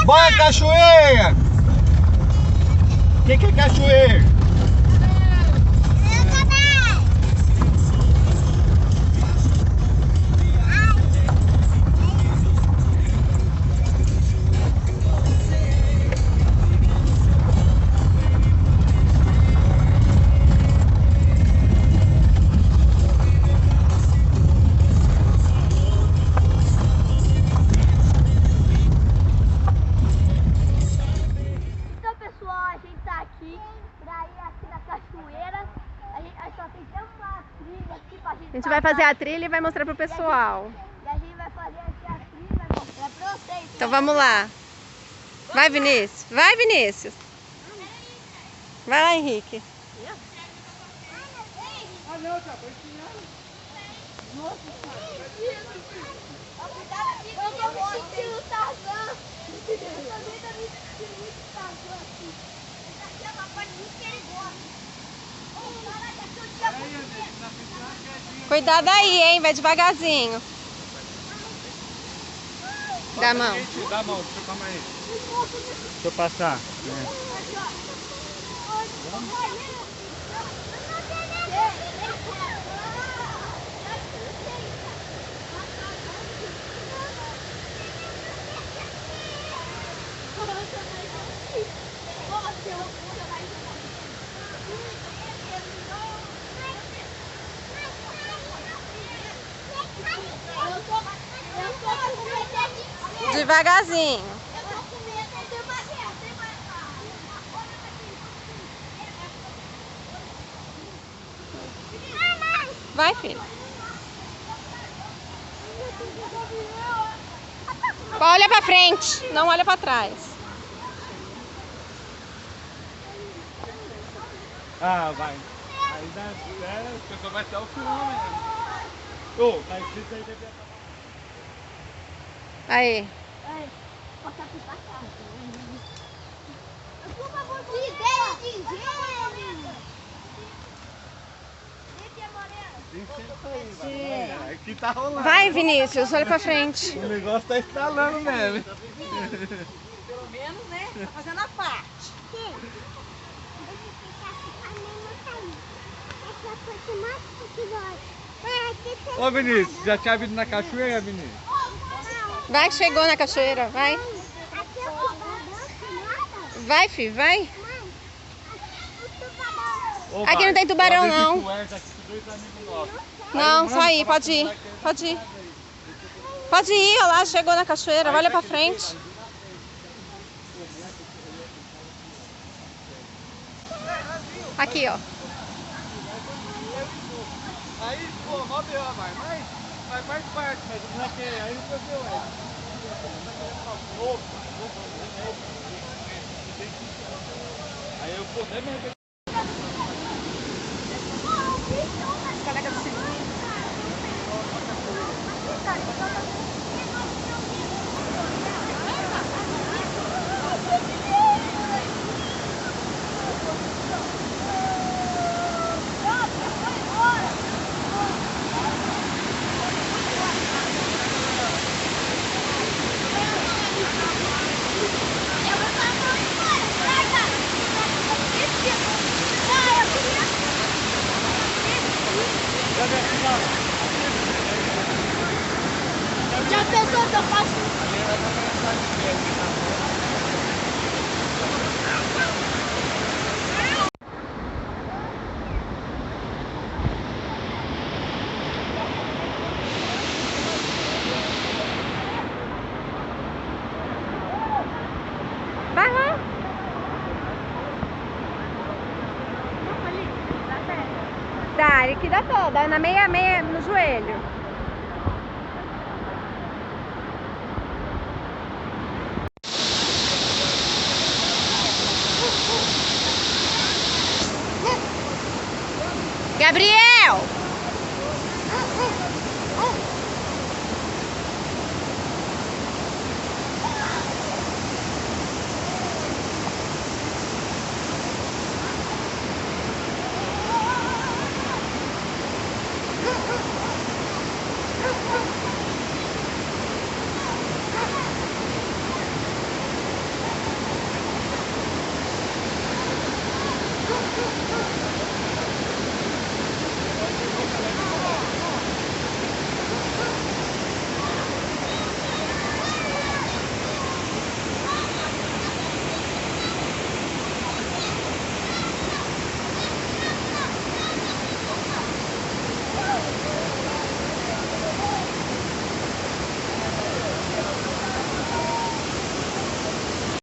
Bora, cachoeira! O que é cachoeira? A gente vai fazer a trilha e vai mostrar pro pessoal. E a gente vai fazer aqui a trilha e vai mostrar pra vocês. Então vamos lá. Vai, Vinícius. Vai, Vinícius. Vai lá, Henrique. Ah, não, tá, foi ensinando. Nossa, cuidado aqui, eu tô me sentindo Tarzan. Eu também tô me sentindo muito Tarzan aqui. Essa aqui é uma parte muito perigosa. Cuidado aí, hein? Vai devagarzinho. Dá a mão. Dá a mão, deixa eu calma aí. Deixa eu passar. Devagarzinho. Vai, filho. Olha pra frente, não olha pra trás. Ah, vai. Aí dá, o pessoal vai até o final mesmo. Ô, tá escrito aí, deve estar. Aí. Por favor, que ideia de gênio! Aqui tá rolando. Vai, Vinícius, olha pra frente. O negócio tá estalando mesmo. Pelo menos, né? Tá fazendo a parte. Ô, Vinícius, já tinha vindo na cachoeira, Vinícius? Vai que chegou na cachoeira, vai. Vai, filho, vai. Ô, Aqui não tem tubarão, não. Não, Aí, só aí, pode ir. Pode ir. Pode ir, olha lá, chegou na cachoeira, olha pra frente. Aqui, ó. Aí, pô, mó B.O. vai faz parte, mas não é que aí não foi B.O. Aí eu, pô, até me arrependi. Já pensou que eu faço? Vai lá. Dá, aqui dá toda, na meia, no joelho.